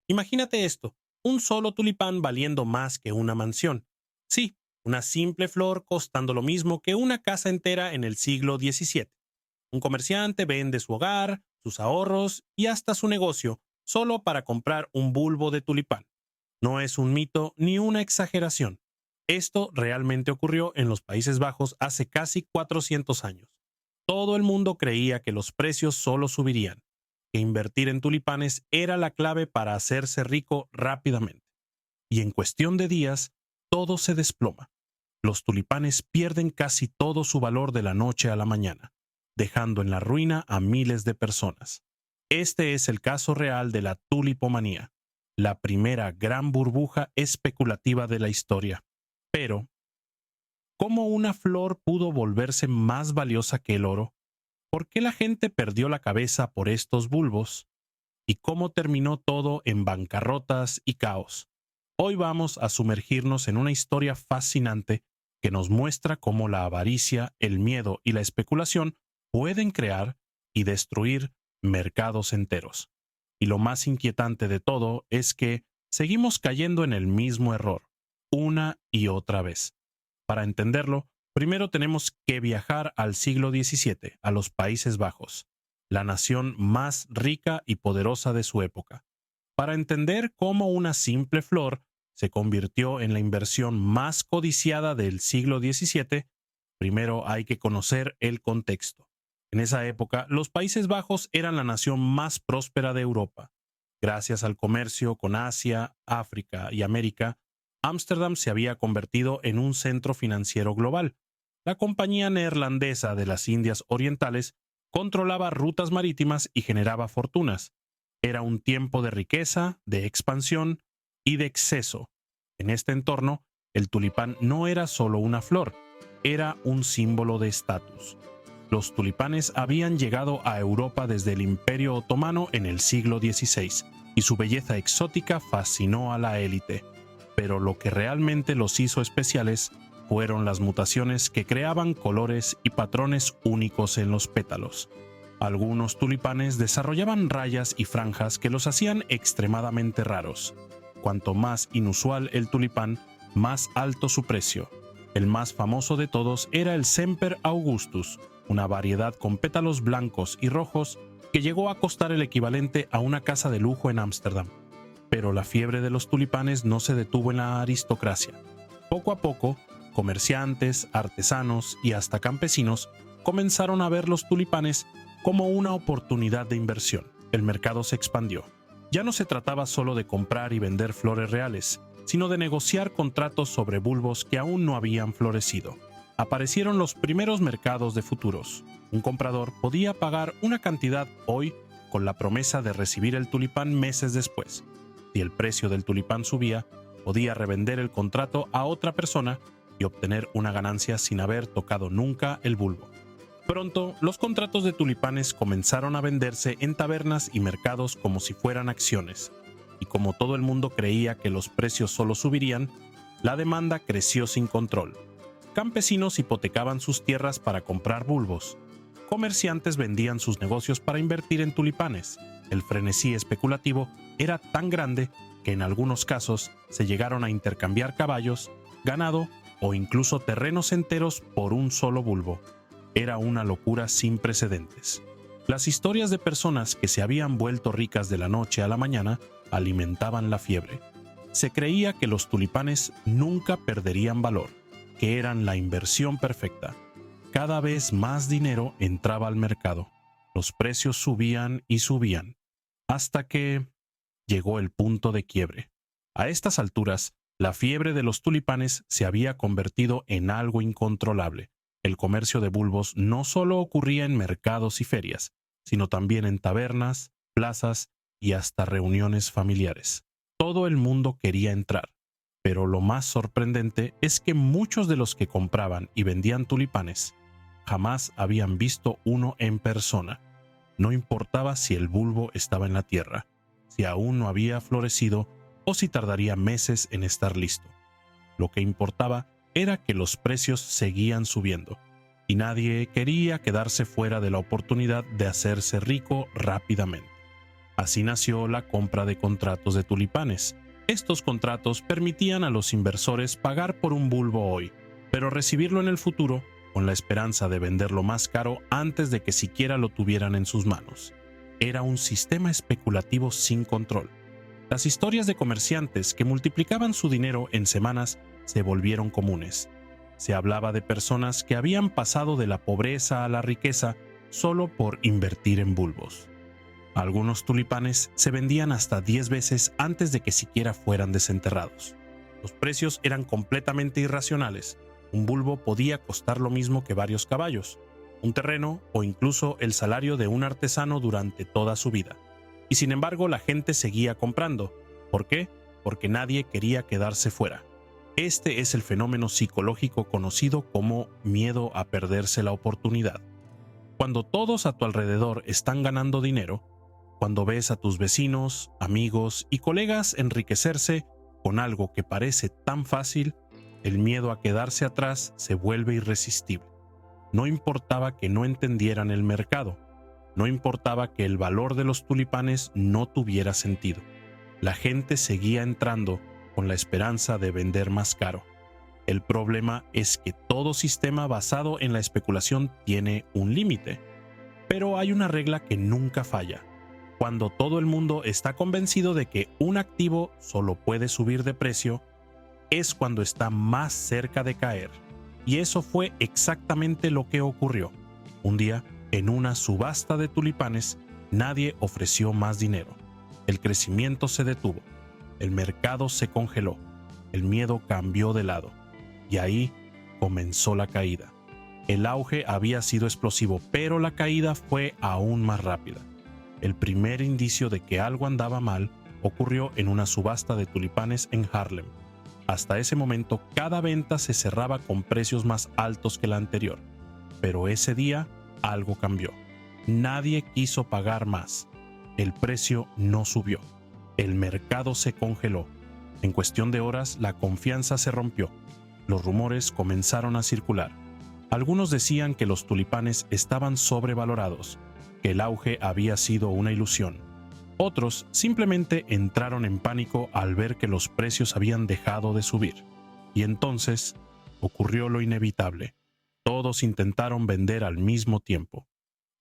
Imagínate esto, un solo tulipán valiendo más que una mansión. Sí, una simple flor costando lo mismo que una casa entera en el siglo XVII. Un comerciante vende su hogar, sus ahorros y hasta su negocio solo para comprar un bulbo de tulipán. No es un mito ni una exageración. Esto realmente ocurrió en los Países Bajos hace casi 400 años. Todo el mundo creía que los precios solo subirían, que invertir en tulipanes era la clave para hacerse rico rápidamente. Y en cuestión de días, todo se desploma. Los tulipanes pierden casi todo su valor de la noche a la mañana, dejando en la ruina a miles de personas. Este es el caso real de la tulipomanía, la primera gran burbuja especulativa de la historia. Pero, ¿cómo una flor pudo volverse más valiosa que el oro? ¿Por qué la gente perdió la cabeza por estos bulbos? ¿Y cómo terminó todo en bancarrotas y caos? Hoy vamos a sumergirnos en una historia fascinante que nos muestra cómo la avaricia, el miedo y la especulación pueden crear y destruir mercados enteros. Y lo más inquietante de todo es que seguimos cayendo en el mismo error, una y otra vez. Para entenderlo, primero tenemos que viajar al siglo XVII, a los Países Bajos, la nación más rica y poderosa de su época, para entender cómo una simple flor se convirtió en la inversión más codiciada del siglo XVII. Primero hay que conocer el contexto. En esa época, los Países Bajos eran la nación más próspera de Europa. Gracias al comercio con Asia, África y América, Ámsterdam se había convertido en un centro financiero global. La Compañía Neerlandesa de las Indias Orientales controlaba rutas marítimas y generaba fortunas. Era un tiempo de riqueza, de expansión y de exceso. En este entorno, el tulipán no era solo una flor, era un símbolo de estatus. Los tulipanes habían llegado a Europa desde el Imperio Otomano en el siglo XVI, y su belleza exótica fascinó a la élite. Pero lo que realmente los hizo especiales fueron las mutaciones que creaban colores y patrones únicos en los pétalos. Algunos tulipanes desarrollaban rayas y franjas que los hacían extremadamente raros. Cuanto más inusual el tulipán, más alto su precio. El más famoso de todos era el Semper Augustus, una variedad con pétalos blancos y rojos que llegó a costar el equivalente a una casa de lujo en Ámsterdam. Pero la fiebre de los tulipanes no se detuvo en la aristocracia. Poco a poco, comerciantes, artesanos y hasta campesinos comenzaron a ver los tulipanes como una oportunidad de inversión. El mercado se expandió. Ya no se trataba solo de comprar y vender flores reales, sino de negociar contratos sobre bulbos que aún no habían florecido. Aparecieron los primeros mercados de futuros. Un comprador podía pagar una cantidad hoy con la promesa de recibir el tulipán meses después. Si el precio del tulipán subía, podía revender el contrato a otra persona y obtener una ganancia sin haber tocado nunca el bulbo. Pronto, los contratos de tulipanes comenzaron a venderse en tabernas y mercados como si fueran acciones. Y como todo el mundo creía que los precios solo subirían, la demanda creció sin control. Campesinos hipotecaban sus tierras para comprar bulbos. Comerciantes vendían sus negocios para invertir en tulipanes. El frenesí especulativo era tan grande que en algunos casos se llegaron a intercambiar caballos, ganado o incluso terrenos enteros por un solo bulbo. Era una locura sin precedentes. Las historias de personas que se habían vuelto ricas de la noche a la mañana alimentaban la fiebre. Se creía que los tulipanes nunca perderían valor, que eran la inversión perfecta. Cada vez más dinero entraba al mercado. Los precios subían y subían, hasta que llegó el punto de quiebre. A estas alturas, la fiebre de los tulipanes se había convertido en algo incontrolable. El comercio de bulbos no solo ocurría en mercados y ferias, sino también en tabernas, plazas y hasta reuniones familiares. Todo el mundo quería entrar, pero lo más sorprendente es que muchos de los que compraban y vendían tulipanes jamás habían visto uno en persona. No importaba si el bulbo estaba en la tierra, si aún no había florecido o si tardaría meses en estar listo. Lo que importaba era que los precios seguían subiendo, y nadie quería quedarse fuera de la oportunidad de hacerse rico rápidamente. Así nació la compra de contratos de tulipanes. Estos contratos permitían a los inversores pagar por un bulbo hoy, pero recibirlo en el futuro con la esperanza de venderlo más caro antes de que siquiera lo tuvieran en sus manos. Era un sistema especulativo sin control. Las historias de comerciantes que multiplicaban su dinero en semanas se volvieron comunes. Se hablaba de personas que habían pasado de la pobreza a la riqueza solo por invertir en bulbos. Algunos tulipanes se vendían hasta 10 veces antes de que siquiera fueran desenterrados. Los precios eran completamente irracionales. Un bulbo podía costar lo mismo que varios caballos, un terreno o incluso el salario de un artesano durante toda su vida. Y sin embargo, la gente seguía comprando. ¿Por qué? Porque nadie quería quedarse fuera. Este es el fenómeno psicológico conocido como miedo a perderse la oportunidad. Cuando todos a tu alrededor están ganando dinero, cuando ves a tus vecinos, amigos y colegas enriquecerse con algo que parece tan fácil, el miedo a quedarse atrás se vuelve irresistible. No importaba que no entendieran el mercado, no importaba que el valor de los tulipanes no tuviera sentido. La gente seguía entrando con la esperanza de vender más caro. El problema es que todo sistema basado en la especulación tiene un límite, pero hay una regla que nunca falla. Cuando todo el mundo está convencido de que un activo solo puede subir de precio, es cuando está más cerca de caer. Y eso fue exactamente lo que ocurrió. Un día, en una subasta de tulipanes, nadie ofreció más dinero. El crecimiento se detuvo. El mercado se congeló. El miedo cambió de lado. Y ahí comenzó la caída. El auge había sido explosivo, pero la caída fue aún más rápida. El primer indicio de que algo andaba mal ocurrió en una subasta de tulipanes en Harlem. Hasta ese momento, cada venta se cerraba con precios más altos que la anterior. Pero ese día, algo cambió. Nadie quiso pagar más. El precio no subió. El mercado se congeló. En cuestión de horas, la confianza se rompió. Los rumores comenzaron a circular. Algunos decían que los tulipanes estaban sobrevalorados, que el auge había sido una ilusión. Otros simplemente entraron en pánico al ver que los precios habían dejado de subir. Y entonces ocurrió lo inevitable. Todos intentaron vender al mismo tiempo.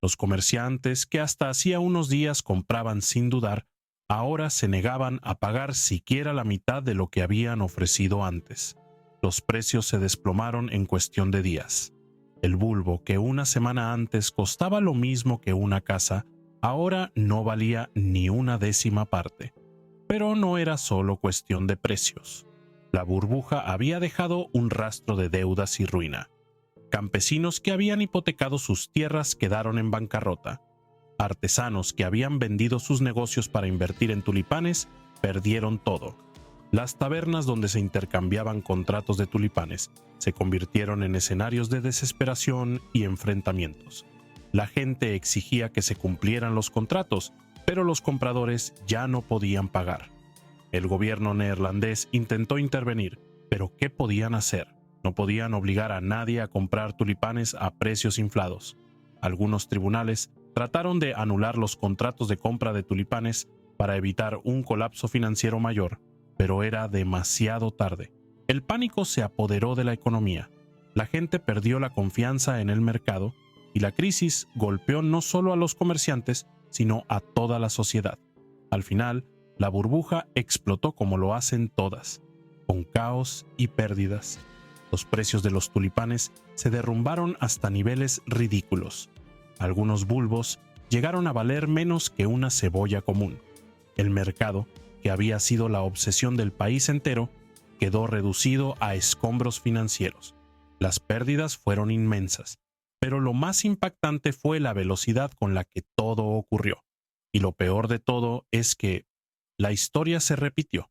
Los comerciantes, que hasta hacía unos días compraban sin dudar, ahora se negaban a pagar siquiera la mitad de lo que habían ofrecido antes. Los precios se desplomaron en cuestión de días. El bulbo, que una semana antes costaba lo mismo que una casa, ahora no valía ni una décima parte. Pero no era solo cuestión de precios. La burbuja había dejado un rastro de deudas y ruina. Campesinos que habían hipotecado sus tierras quedaron en bancarrota. Artesanos que habían vendido sus negocios para invertir en tulipanes perdieron todo. Las tabernas donde se intercambiaban contratos de tulipanes se convirtieron en escenarios de desesperación y enfrentamientos. La gente exigía que se cumplieran los contratos, pero los compradores ya no podían pagar. El gobierno neerlandés intentó intervenir, pero ¿qué podían hacer? No podían obligar a nadie a comprar tulipanes a precios inflados. Algunos tribunales trataron de anular los contratos de compra de tulipanes para evitar un colapso financiero mayor, pero era demasiado tarde. El pánico se apoderó de la economía. La gente perdió la confianza en el mercado y la crisis golpeó no solo a los comerciantes, sino a toda la sociedad. Al final, la burbuja explotó como lo hacen todas, con caos y pérdidas. Los precios de los tulipanes se derrumbaron hasta niveles ridículos. Algunos bulbos llegaron a valer menos que una cebolla común. El mercado, que había sido la obsesión del país entero, quedó reducido a escombros financieros. Las pérdidas fueron inmensas, pero lo más impactante fue la velocidad con la que todo ocurrió. Y lo peor de todo es que la historia se repitió,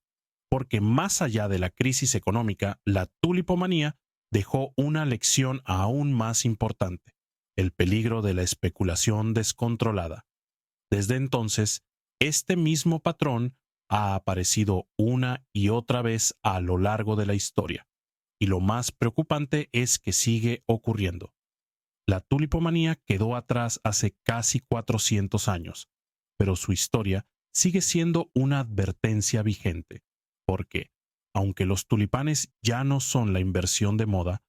porque más allá de la crisis económica, la tulipomanía dejó una lección aún más importante: el peligro de la especulación descontrolada. Desde entonces, este mismo patrón ha aparecido una y otra vez a lo largo de la historia, y lo más preocupante es que sigue ocurriendo. La tulipomanía quedó atrás hace casi 400 años, pero su historia sigue siendo una advertencia vigente, porque, aunque los tulipanes ya no son la inversión de moda,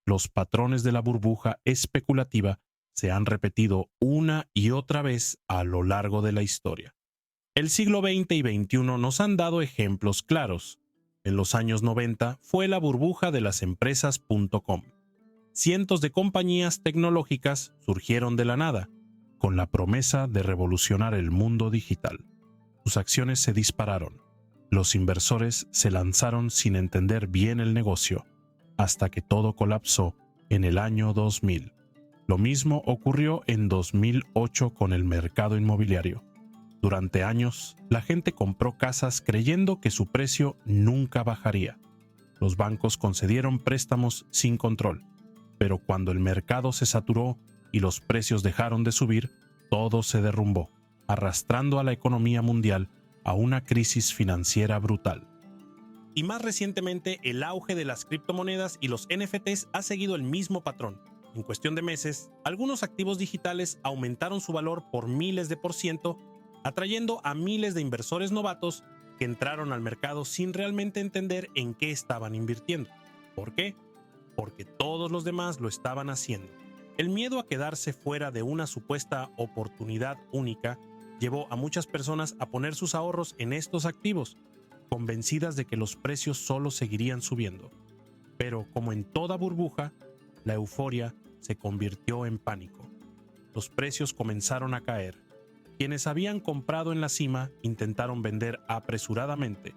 los patrones de la burbuja especulativa se han repetido una y otra vez a lo largo de la historia. El siglo XX y XXI nos han dado ejemplos claros. En los años 90 fue la burbuja de las empresas .com. Cientos de compañías tecnológicas surgieron de la nada, con la promesa de revolucionar el mundo digital. Sus acciones se dispararon. Los inversores se lanzaron sin entender bien el negocio, hasta que todo colapsó en el año 2000. Lo mismo ocurrió en 2008 con el mercado inmobiliario. Durante años, la gente compró casas creyendo que su precio nunca bajaría. Los bancos concedieron préstamos sin control, pero cuando el mercado se saturó y los precios dejaron de subir, todo se derrumbó, arrastrando a la economía mundial a una crisis financiera brutal. Y más recientemente, el auge de las criptomonedas y los NFTs ha seguido el mismo patrón. En cuestión de meses, algunos activos digitales aumentaron su valor por miles de %, atrayendo a miles de inversores novatos que entraron al mercado sin realmente entender en qué estaban invirtiendo. ¿Por qué? Porque todos los demás lo estaban haciendo. El miedo a quedarse fuera de una supuesta oportunidad única llevó a muchas personas a poner sus ahorros en estos activos, convencidas de que los precios solo seguirían subiendo. Pero como en toda burbuja, la euforia se convirtió en pánico. Los precios comenzaron a caer. Quienes habían comprado en la cima intentaron vender apresuradamente,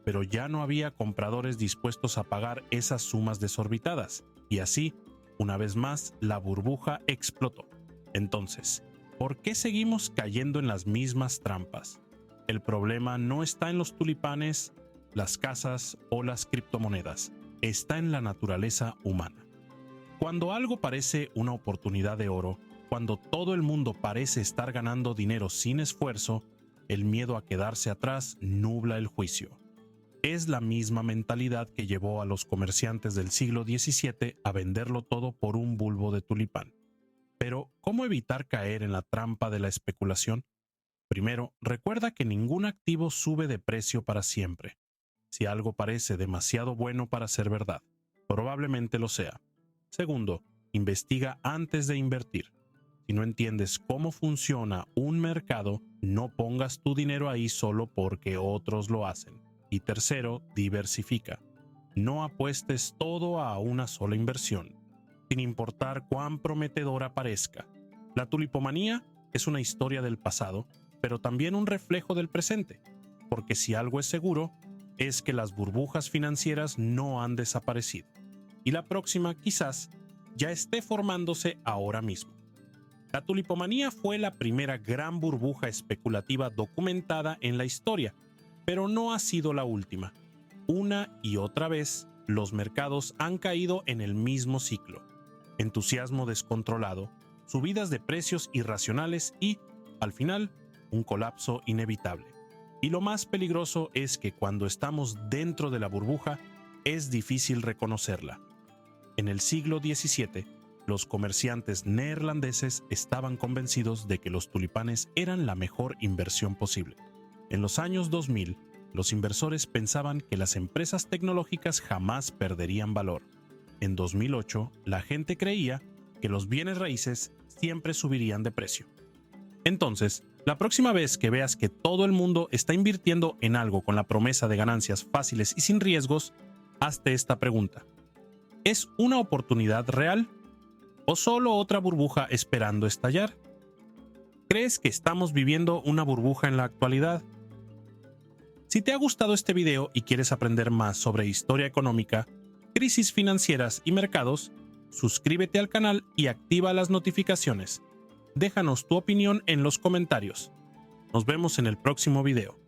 pero ya no había compradores dispuestos a pagar esas sumas desorbitadas, y así, una vez más, la burbuja explotó. Entonces, ¿por qué seguimos cayendo en las mismas trampas? El problema no está en los tulipanes, las casas o las criptomonedas, está en la naturaleza humana. Cuando algo parece una oportunidad de oro, cuando todo el mundo parece estar ganando dinero sin esfuerzo, el miedo a quedarse atrás nubla el juicio. Es la misma mentalidad que llevó a los comerciantes del siglo XVII a venderlo todo por un bulbo de tulipán. Pero, ¿cómo evitar caer en la trampa de la especulación? Primero, recuerda que ningún activo sube de precio para siempre. Si algo parece demasiado bueno para ser verdad, probablemente lo sea. Segundo, investiga antes de invertir. Si no entiendes cómo funciona un mercado, no pongas tu dinero ahí solo porque otros lo hacen. Y tercero, diversifica. No apuestes todo a una sola inversión, sin importar cuán prometedora parezca. La tulipomanía es una historia del pasado, pero también un reflejo del presente, porque si algo es seguro, es que las burbujas financieras no han desaparecido, y la próxima quizás ya esté formándose ahora mismo. La tulipomanía fue la primera gran burbuja especulativa documentada en la historia, pero no ha sido la última. Una y otra vez, los mercados han caído en el mismo ciclo. Entusiasmo descontrolado, subidas de precios irracionales y, al final, un colapso inevitable. Y lo más peligroso es que cuando estamos dentro de la burbuja, es difícil reconocerla. En el siglo XVII, los comerciantes neerlandeses estaban convencidos de que los tulipanes eran la mejor inversión posible. En los años 2000, los inversores pensaban que las empresas tecnológicas jamás perderían valor. En 2008, la gente creía que los bienes raíces siempre subirían de precio. Entonces, la próxima vez que veas que todo el mundo está invirtiendo en algo con la promesa de ganancias fáciles y sin riesgos, hazte esta pregunta. ¿Es una oportunidad real o solo otra burbuja esperando estallar? ¿Crees que estamos viviendo una burbuja en la actualidad? Si te ha gustado este video y quieres aprender más sobre historia económica, crisis financieras y mercados, suscríbete al canal y activa las notificaciones. Déjanos tu opinión en los comentarios. Nos vemos en el próximo video.